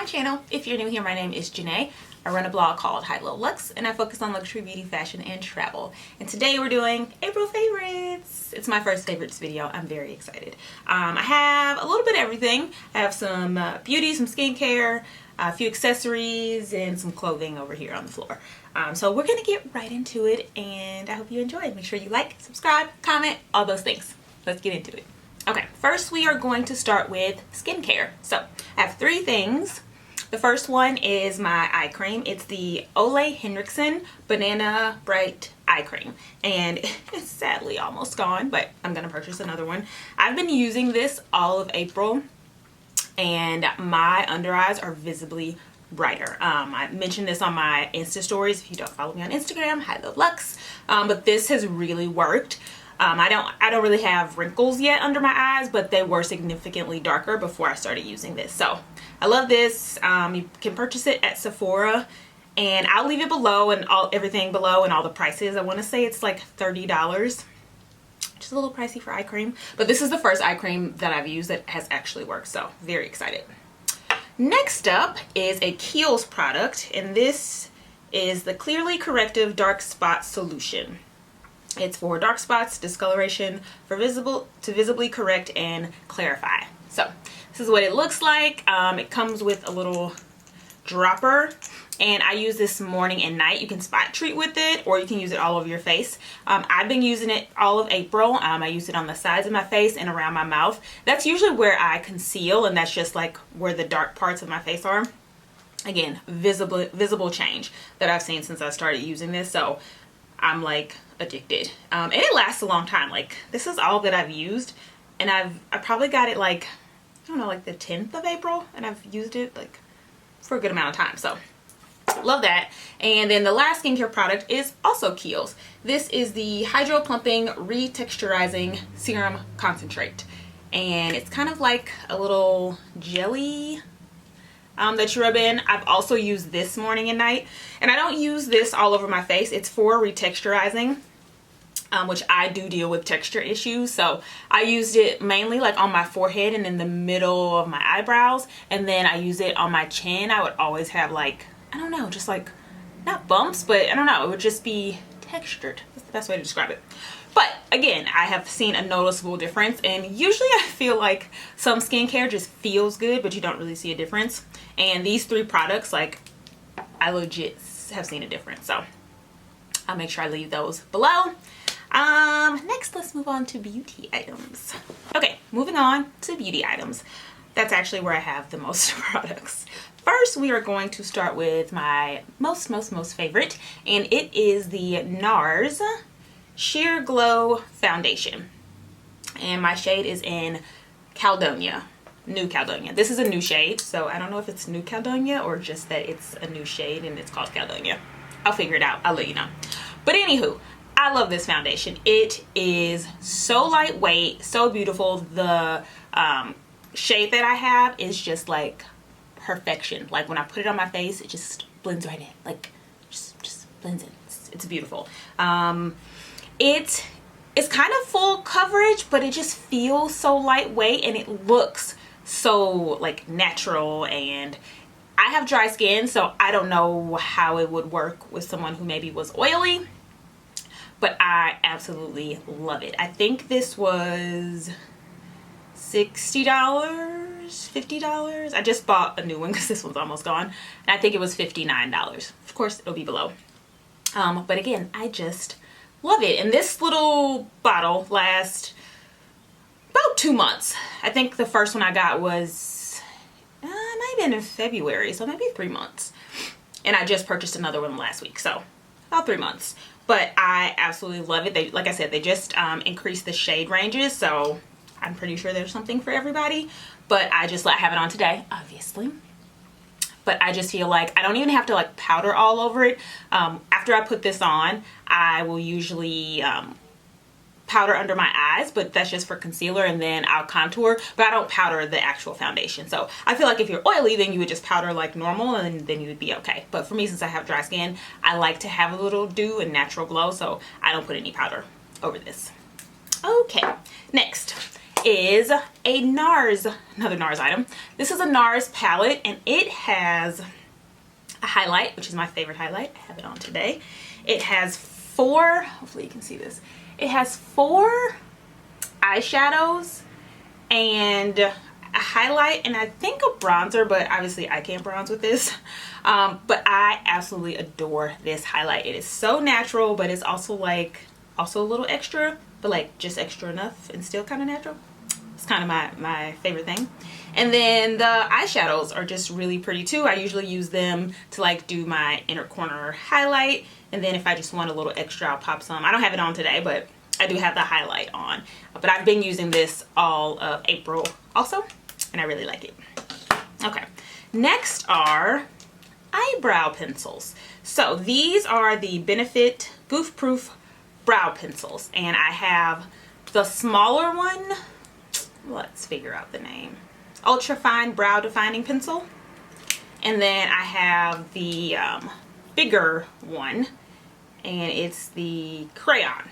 channel. If you're new here, my name is Janae. I run a blog called Highlowluxxe and I focus on luxury, beauty, fashion, and travel. And today we're doing April favorites. It's my first favorites video. I'm very excited. I have a little bit of everything. I have some beauty, some skincare, a few accessories, and some clothing over here on the floor. So we're gonna get right into it, and I hope you enjoy. Make sure you like, subscribe, comment, all those things. Let's get into it. Okay, first we are going to start with skincare. So I have three things. The first one is my eye cream. It's the Ole Henricksen Banana Bright Eye Cream, and it's sadly almost gone, but I'm gonna purchase another one. I've been using this all of April, and my under eyes are visibly brighter. I mentioned this on my Insta stories. If you don't follow me on Instagram, Highlowluxxe. But this has really worked. I don't really have wrinkles yet under my eyes, but they were significantly darker before I started using this. So I love this. You can purchase it at Sephora, and I'll leave it below and everything below and all the prices. I want to say it's like $30. Just a little pricey for eye cream, but this is the first eye cream that I've used that has actually worked, so very excited. Next up is a Kiehl's product, and this is the Clearly Corrective Dark Spot Solution. It's for dark spots, discoloration, for visibly correct and clarify. So this is what it looks like. It comes with a little dropper, and I use this morning and night. You can spot treat with it, or you can use it all over your face. I've been using it all of April. I use it on the sides of my face and around my mouth. That's usually where I conceal, and that's just like where the dark parts of my face are. Again, visible change that I've seen since I started using this. So I'm like addicted, and it lasts a long time. Like, this is all that I've used, and I probably got it like, I don't know, like the 10th of April, and I've used it like for a good amount of time. So love that. And then the last skincare product is also Kiehl's. This is the Hydro Plumping Retexturizing Serum Concentrate, and it's kind of like a little jelly that you rub in. I've also used this morning and night, and I don't use this all over my face. It's for retexturizing, which I do deal with texture issues, so I used it mainly like on my forehead and in the middle of my eyebrows, and then I use it on my chin. I would always have like, I don't know, just like, not bumps, but I don't know, it would just be textured. That's the best way to describe it. But again, I have seen a noticeable difference, and usually I feel like some skincare just feels good, but you don't really see a difference. And these three products, like, I legit have seen a difference. So I'll make sure I leave those below. Next, let's move on to beauty items. Okay, moving on to beauty items. That's actually where I have the most products. First, we are going to start with my most favorite, and it is the NARS Sheer Glow Foundation, and my shade is in Caledonia, New Caledonia. This is a new shade, so I don't know if it's New Caledonia or just that it's a new shade and it's called Caledonia. I'll figure it out. I'll let you know. But anywho, I love this foundation. It is so lightweight, so beautiful. The shade that I have is just like perfection. Like, when I put it on my face, it just blends right in. Like, just blends in. It's beautiful. It's kind of full coverage, but it just feels so lightweight, and it looks so like natural. And I have dry skin, so I don't know how it would work with someone who maybe was oily, but I absolutely love it. I think this was $60, $50. I just bought a new one because this one's almost gone, and I think it was $59. Of course, it'll be below. But again, I just love it. And this little bottle lasts about 2 months. I think the first one I got was maybe in February, so maybe 3 months. And I just purchased another one last week, so about 3 months. But I absolutely love it. They, like I said, they just increased the shade ranges, so I'm pretty sure there's something for everybody. But I just have it on today, obviously. But I just feel like I don't even have to like powder all over it. After I put this on, I will usually powder under my eyes, but that's just for concealer, and then I'll contour, but I don't powder the actual foundation. So I feel like if you're oily, then you would just powder like normal, and then you would be okay. But for me, since I have dry skin, I like to have a little dew and natural glow, so I don't put any powder over this. Okay, next is a NARS, another NARS item. This is a NARS palette, and it has a highlight, which is my favorite highlight. I have it on today. It has four, hopefully you can see this. It has 4 eyeshadows and a highlight, and I think a bronzer, but obviously I can't bronze with this. But I absolutely adore this highlight. It is so natural, but it's also like, also a little extra, but like just extra enough and still kind of natural. It's kind of my favorite thing. And then the eyeshadows are just really pretty too. I usually use them to like do my inner corner highlight, and then if I just want a little extra, I'll pop some. I don't have it on today, but I do have the highlight on. But I've been using this all of April also, and I really like it. Okay, next are eyebrow pencils. So these are the Benefit Goof Proof brow pencils, and I have the smaller one. Let's figure out the name. Ultra Fine Brow Defining Pencil. And then I have the bigger one, and it's the Crayon.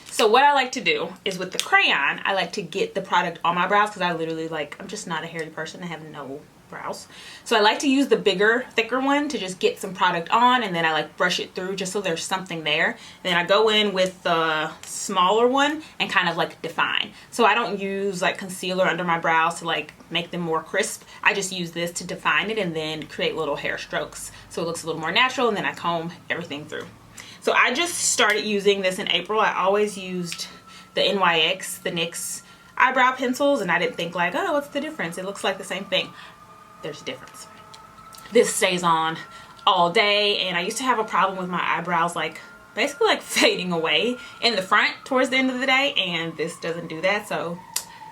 So what I like to do is with the Crayon, I like to get the product on my brows because I literally like, I'm just not a hairy person. I have no brows. So I like to use the bigger, thicker one to just get some product on, and then I like brush it through just so there's something there. Then I go in with the smaller one and kind of like define. So I don't use like concealer under my brows to like make them more crisp. I just use this to define it and then create little hair strokes so it looks a little more natural, and then I comb everything through. So I just started using this in April. I always used the NYX, the NYX eyebrow pencils, and I didn't think like, oh, what's the difference? It looks like the same thing. There's a difference. This stays on all day, and I used to have a problem with my eyebrows like basically like fading away in the front towards the end of the day, and this doesn't do that. So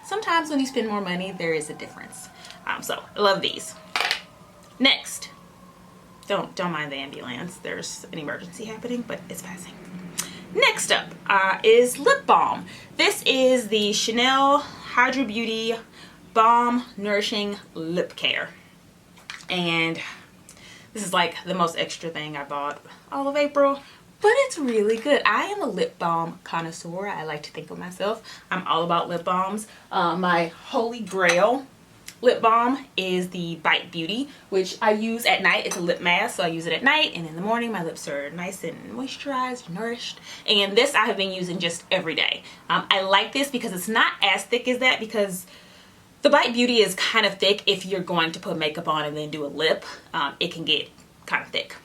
sometimes when you spend more money, there is a difference. So I love these. Next, don't mind the ambulance. There's an emergency happening, but it's passing. Next up is Lip Balm. This is the Chanel Hydra Beauty Balm Nourishing Lip Care. And this is like the most extra thing I bought all of April, but it's really good. I am a lip balm connoisseur. I like to think of myself. I'm all about lip balms. My holy grail lip balm is the Bite Beauty, which I use at night. It's a lip mask, so I use it at night, and in the morning my lips are nice and moisturized, nourished. And this I have been using just every day. I like this because it's not as thick as that, because the Bite Beauty is kind of thick if you're going to put makeup on and then do a lip. It can get kind of thick.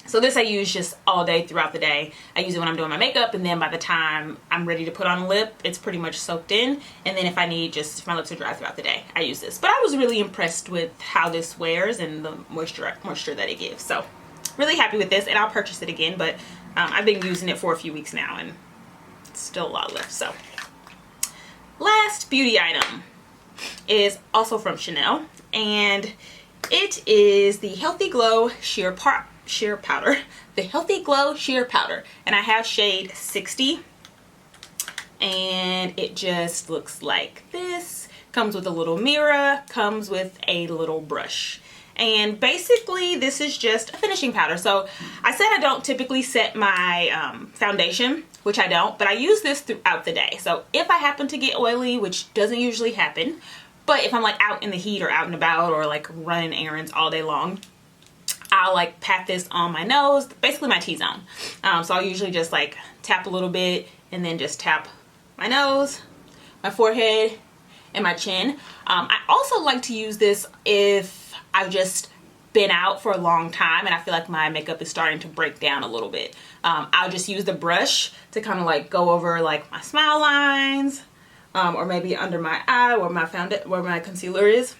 So this I use just all day throughout the day. I use it when I'm doing my makeup, and then by the time I'm ready to put on a lip, it's pretty much soaked in. And then if I need, just if my lips are dry throughout the day, I use this. But I was really impressed with how this wears and the moisture that it gives. So really happy with this, and I'll purchase it again, but I've been using it for a few weeks now and still a lot left. So last beauty item is also from Chanel, and it is the Healthy Glow Sheer Powder. The Healthy Glow Sheer Powder, and I have shade 60, and it just looks like this. Comes with a little mirror, comes with a little brush, and basically this is just a finishing powder. So I said I don't typically set my foundation, which I don't, but I use this throughout the day. So if I happen to get oily, which doesn't usually happen, but if I'm like out in the heat or out and about or like running errands all day long, I'll like pat this on my nose, basically my T-zone. So I'll usually just like tap a little bit and then just tap my nose, my forehead, and my chin. I also like to use this if I've just been out for a long time and I feel like my makeup is starting to break down a little bit. I'll just use the brush to kind of like go over like my smile lines, or maybe under my eye where my concealer is.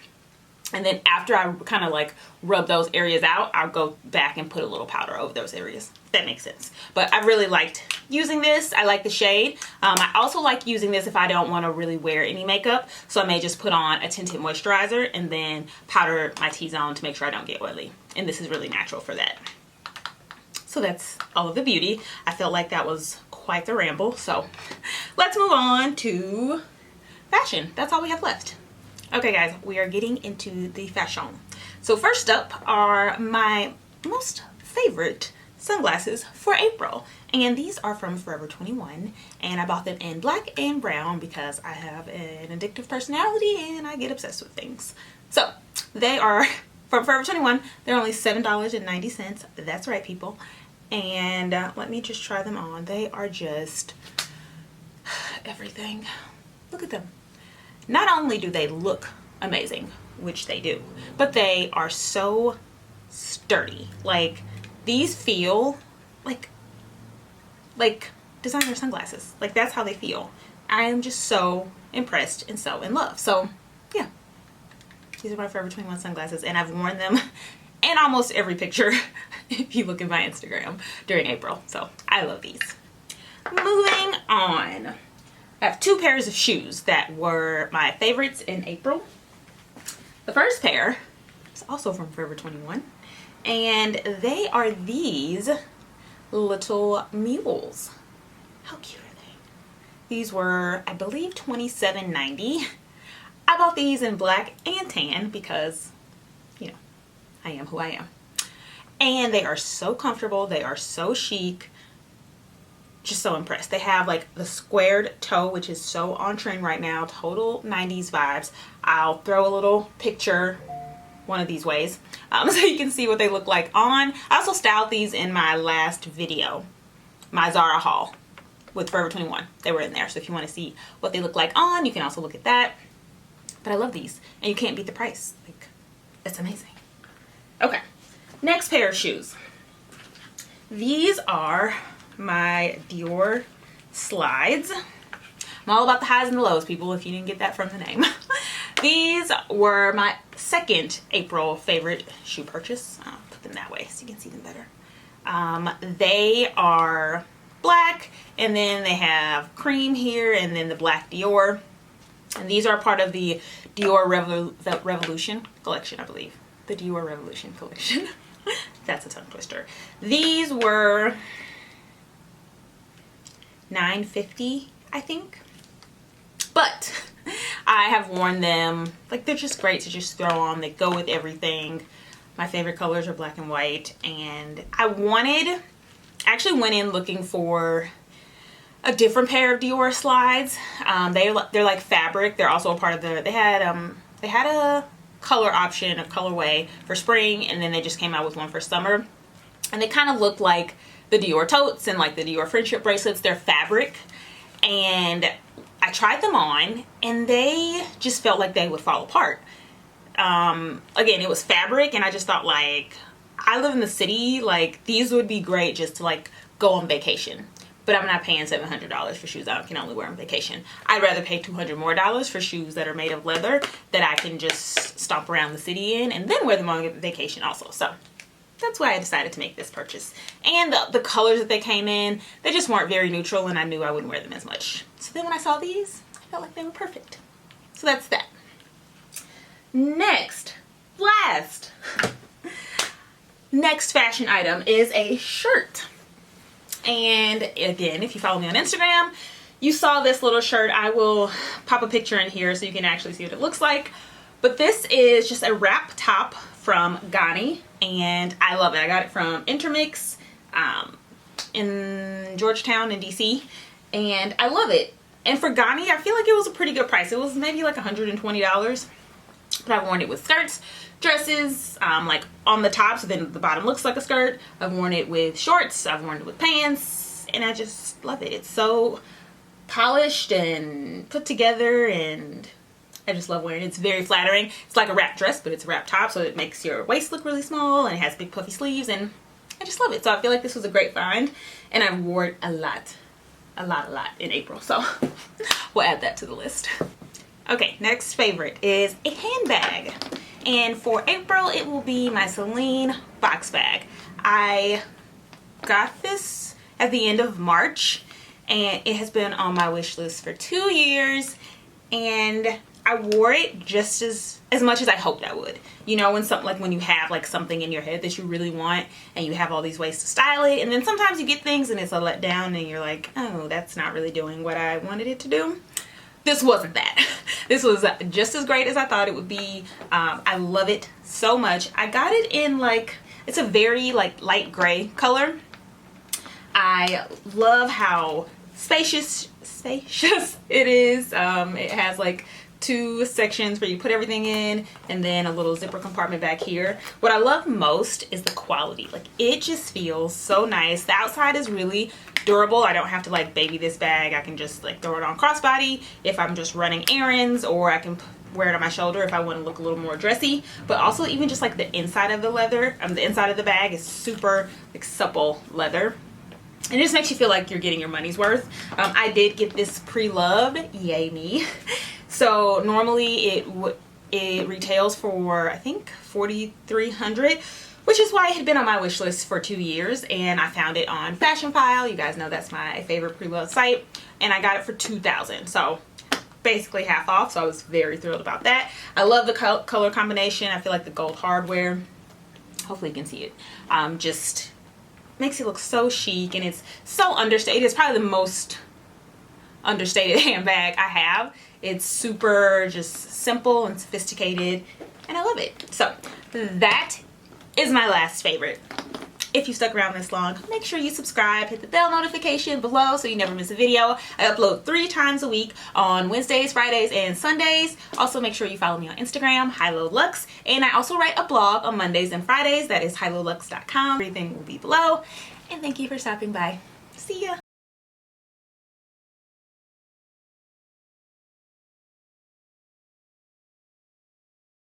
And then after I kind of like rub those areas out, I'll go back and put a little powder over those areas. If that makes sense. But I really liked using this. I like the shade. I also like using this if I don't want to really wear any makeup. So I may just put on a tinted moisturizer and then powder my T-zone to make sure I don't get oily. And this is really natural for that. So that's all of the beauty. I felt like that was quite the ramble. So let's move on to fashion. That's all we have left. Okay guys, we are getting into the fashion. So first up are my most favorite sunglasses for April. And these are from Forever 21, and I bought them in black and brown because I have an addictive personality and I get obsessed with things. So they are from Forever 21. They're only $7.90. That's right, people. And let me just try them on. They are just everything. Look at them. Not only do they look amazing, which they do, but they are so sturdy. Like, these feel like designer sunglasses. Like, that's how they feel. I am just so impressed and so in love. So yeah, these are my Forever 21 sunglasses, and I've worn them in almost every picture if you look at my Instagram during April. So I love these. Moving on, I have two pairs of shoes that were my favorites in April. The first pair is also from Forever 21, and they are these little mules. How cute are they? These were, I believe, $27.90. I bought these in black and tan because, you know, I am who I am. And they are so comfortable. They are so chic. Just so impressed. They have like the squared toe, which is so on trend right now. Total 90s vibes. I'll throw a little picture one of these ways so you can see what they look like on. I also styled these in my last video, my Zara haul with Forever 21. They were in there, so if you want to see what they look like on, you can also look at that. But I love these, and you can't beat the price. Like, it's amazing. Okay, next pair of shoes. These are my Dior Slides. I'm all about the highs and the lows, people, if you didn't get that from the name. These were my second April favorite shoe purchase. I'll put them that way so you can see them better. They are black, and then they have cream here, and then the black Dior. And these are part of the Dior Revolution collection, I believe. The Dior Revolution collection. That's a tongue twister. These were $9.50, I think. But I have worn them. Like, they're just great to just throw on. They go with everything. My favorite colors are black and white. And I actually went in looking for a different pair of Dior Slides. They're like fabric. They're also a part of they had a color option, a colorway for spring, and then they just came out with one for summer. And they kind of look like the Dior totes and like the Dior friendship bracelets. They're fabric, and I tried them on and they just felt like they would fall apart. Again, it was fabric, and I just thought, like, I live in the city, like, these would be great just to like go on vacation. But I'm not paying $700 for shoes I can only wear on vacation. I'd rather pay $200 more for shoes that are made of leather that I can just stomp around the city in and then wear them on vacation also. So that's why I decided to make this purchase. And the colors that they came in, they just weren't very neutral, and I knew I wouldn't wear them as much. So then when I saw these, I felt like they were perfect. So that's that. Next fashion item is a shirt. And again, if you follow me on Instagram, you saw this little shirt. I will pop a picture in here so you can actually see what it looks like. But this is just a wrap top from Ganni, and I love it. I got it from Intermix in Georgetown in DC, and I love it. And for Ganni, I feel like it was a pretty good price. It was maybe like $120, but I've worn it with skirts, dresses, like on the top, so then the bottom looks like a skirt. I've worn it with shorts, I've worn it with pants, and I just love it. It's so polished and put together, and I just love wearing it. It's very flattering. It's like a wrap dress, but it's a wrap top, so it makes your waist look really small, and it has big puffy sleeves, and I just love it. So I feel like this was a great find, and I wore it a lot in April, so we'll add that to the list. Okay, next favorite is a handbag, and for April it will be my Celine box bag. I got this at the end of March, and it has been on my wish list for 2 years, and I wore it just as much as I hoped I would. You know, when you have like something in your head that you really want, and you have all these ways to style it, and then sometimes you get things and it's a letdown, and you're like, oh, that's not really doing what I wanted it to do. This wasn't that. This was just as great as I thought it would be. I love it so much. I got it in like, it's a very like light gray color, I love how spacious it is. It has like 2 sections where you put everything in, and then a little zipper compartment back here. What I love most is the quality. Like, it just feels so nice. The outside is really durable. I don't have to like baby this bag. I can just like throw it on crossbody if I'm just running errands, or I can wear it on my shoulder if I want to look a little more dressy. But also, even just like the inside of the leather, the inside of the bag is super like supple leather. And it just makes you feel like you're getting your money's worth. I did get this pre-loved, yay me. So normally it retails for, I think, $4,300, which is why it had been on my wish list for 2 years, and I found it on Fashionphile. You guys know that's my favorite pre-loved site, and I got it for $2,000. So basically half off, so I was very thrilled about that. I love the color combination. I feel like the gold hardware, hopefully you can see it, just makes it look so chic, and it's so understated. It's probably the most understated handbag I have. It's super just simple and sophisticated, and I love it. So that is my last favorite. If you stuck around this long, make sure you subscribe, hit the bell notification below so you never miss a video. I upload 3 times a week on Wednesdays, Fridays, and Sundays. Also, make sure you follow me on Instagram, Highlowluxxe, and I also write a blog on Mondays and Fridays. That is highlowluxxe.com. Everything will be below. And thank you for stopping by. See ya.